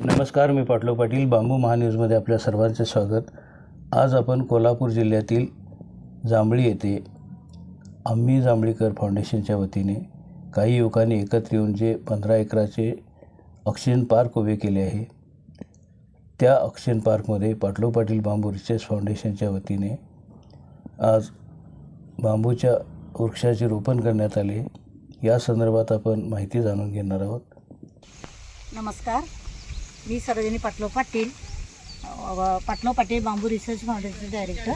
नमस्कार, मी पाटलो पाटील. बांबू महान्यूजमध्ये आपल्या सर्वांचे स्वागत. आज आपण कोल्हापूर जिल्ह्यातील जांभळी येथे आम्ही जांभळीकर फाउंडेशनच्या वतीने काही युवकांनी एकत्र येऊन जे 15 एकराचे ऑक्सिजन पार्क उभे केले आहे, त्या ऑक्सिजन पार्कमध्ये पाटलो पाटील बांबू रिसर्च फाउंडेशनच्या वतीने आज बांबूच्या वृक्षाचे रोपण करण्यात आले. या संदर्भात आपण माहिती जाणून घेणार आहोत. नमस्कार, मी सरोजिनी पाटलो पाटील बांबू रिसर्च फाउंडेशनचे डायरेक्टर.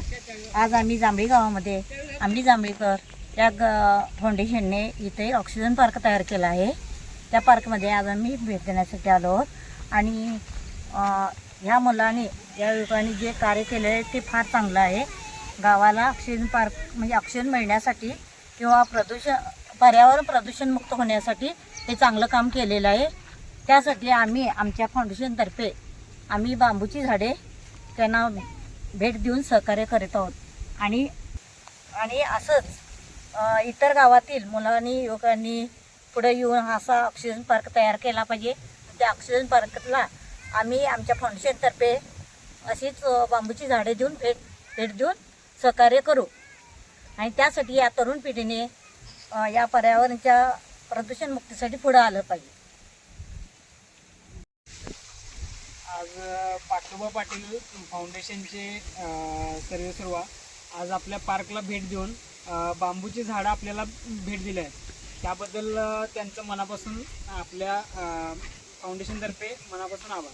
आज आम्ही जांभळी गावामध्ये आम्ही जांभळीकर या फाउंडेशनने इथे ऑक्सिजन पार्क तयार केला आहे. त्या पार्कमध्ये आज आम्ही भेट देण्यासाठी आलो आहोत आणि ह्या मुलांनी या युवकांनी जे कार्य केले आहे ते फार चांगलं आहे. गावाला ऑक्सिजन पार्क म्हणजे ऑक्सिजन मिळण्यासाठी किंवा पर्यावरण प्रदूषणमुक्त होण्यासाठी ते चांगलं काम केलेलं आहे. त्यासाठी आम्ही आमच्या फाउंडेशनतर्फे आम्ही बांबूची झाडे त्यांना भेट देऊन सहकार्य करीत आहोत आणि असंच इतर गावातील मुलांनी युवकांनी पुढे येऊन असा ऑक्सिजन पार्क तयार केला पाहिजे. त्या ऑक्सिजन पार्कला आम्ही आमच्या फाउंडेशनतर्फे अशीच बांबूची झाडे देऊन भेट देऊन सहकार्य करू आणि त्यासाठी या तरुण पिढीने या पर्यावरणाच्या प्रदूषणमुक्तीसाठी पुढे आलं पाहिजे. आज पाटोबा पाटील फाउंडेशनचे सर्वेसर्वा आज आपल्या पार्कला भेट देऊन बांबूची झाडं आपल्याला भेट दिली आहेत. त्याबद्दल त्यांचं मनापासून आपल्या फाउंडेशनतर्फे मनापासून आभार.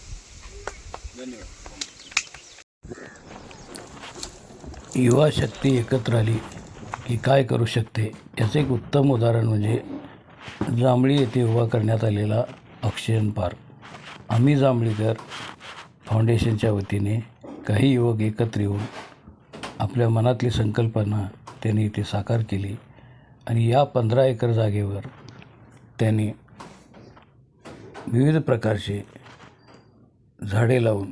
धन्यवाद. युवा शक्ती एकत्र आली की काय करू शकते याचे एक उत्तम उदाहरण म्हणजे जांभळी येथे उभा करण्यात आलेला ऑक्सिजन पार्क. आम्ही जांभळीकर फाउंडेशनच्या वतीने काही युवक एकत्र येऊन आपल्या मनातली संकल्पना त्यांनी इथे साकार केली आणि या 15 एकर जागेवर त्यांनी विविध प्रकारचे झाडे लावून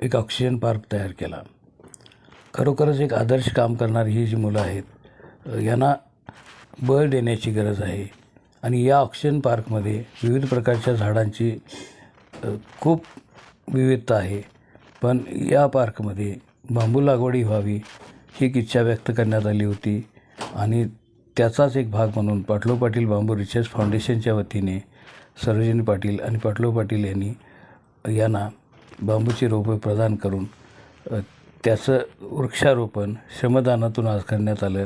एक ऑक्सिजन पार्क तयार केला. खरोखरच एक आदर्श काम करणारी ही जी मुलं आहेत, यांना बळ देण्याची गरज आहे आणि या ऑक्सिजन पार्कमध्ये विविध प्रकारच्या झाडांची खूप विविधता आहे. पण या पार्कमध्ये बांबू लागवडी व्हावी ही इच्छा व्यक्त करण्यात आली होती आणि त्याचाच एक भाग म्हणून पाटलो पाटील बांबू रिसर्च फाउंडेशनच्या वतीने सरोजिनी पाटील आणि पाटलो पाटील यांना बांबूची रोपे प्रदान करून त्याचं वृक्षारोपण श्रमदानातून आज करण्यात आलं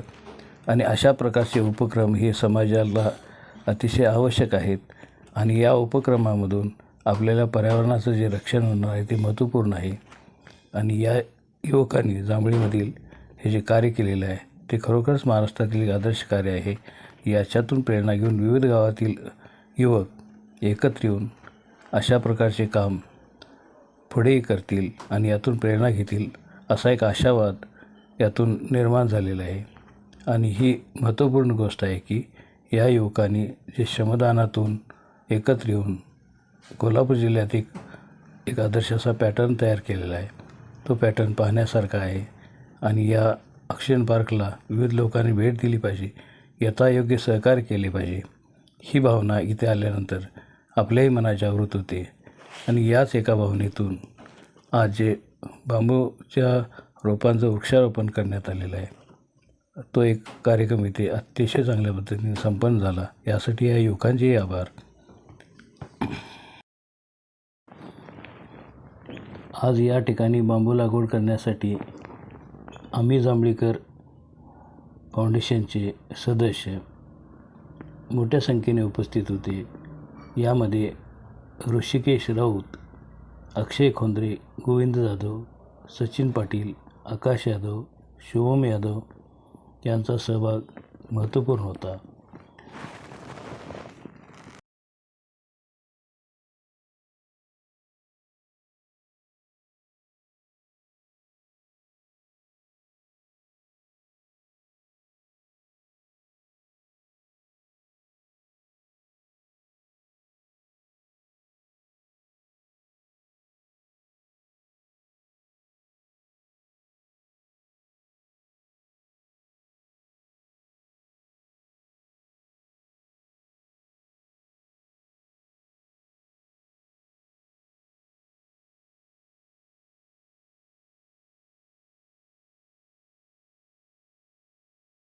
आणि अशा प्रकारचे उपक्रम हे समाजाला अतिशय आवश्यक आहेत आणि या उपक्रमामधून आपल्याला पर्यावरणाचं जे रक्षण होणार आहे ते महत्त्वपूर्ण आहे. आणि या युवकांनी जांभळीमधील हे जे कार्य केलेलं आहे ते खरोखरच महाराष्ट्रातील एक आदर्श कार्य आहे. याच्यातून प्रेरणा घेऊन विविध गावातील युवक एकत्र येऊन अशा प्रकारचे काम पुढेही करतील आणि यातून प्रेरणा घेतील असा एक आशावाद यातून निर्माण झालेला आहे. आणि ही महत्त्वपूर्ण गोष्ट आहे की या युवकांनी जे श्रमदानातून एकत्र येऊन कोल्हापूर जिल्ह्यात एक आदर्श असा पॅटर्न तयार केलेला आहे. तो पॅटर्न पाहण्यासारखा आहे आणि या ऑक्सिजन पार्कला विविध लोकांनी भेट दिली पाहिजे, यथायोग्य सहकार्य केले पाहिजे. ही भावना इथे आल्यानंतर आपल्याही मनात जागृत होते आणि याच एका भावनेतून आज जे बांबूच्या रोपांचं वृक्षारोपण करण्यात आलेलं आहे तो एक कार्यक्रम इथे अतिशय चांगल्या पद्धतीने संपन्न झाला. यासाठी या युवकांचेही आभार. आज या ठिकाणी बांबू लागवड करण्यासाठी आम्ही जांभळीकर फाउंडेशनचे सदस्य मोठ्या संख्येने उपस्थित होते. यामध्ये ऋषिकेश राऊत, अक्षय खोंद्रे, गोविंद जाधव, सचिन पाटील, आकाश यादव, शुभम यादव यांचा सहभाग महत्त्वपूर्ण होता.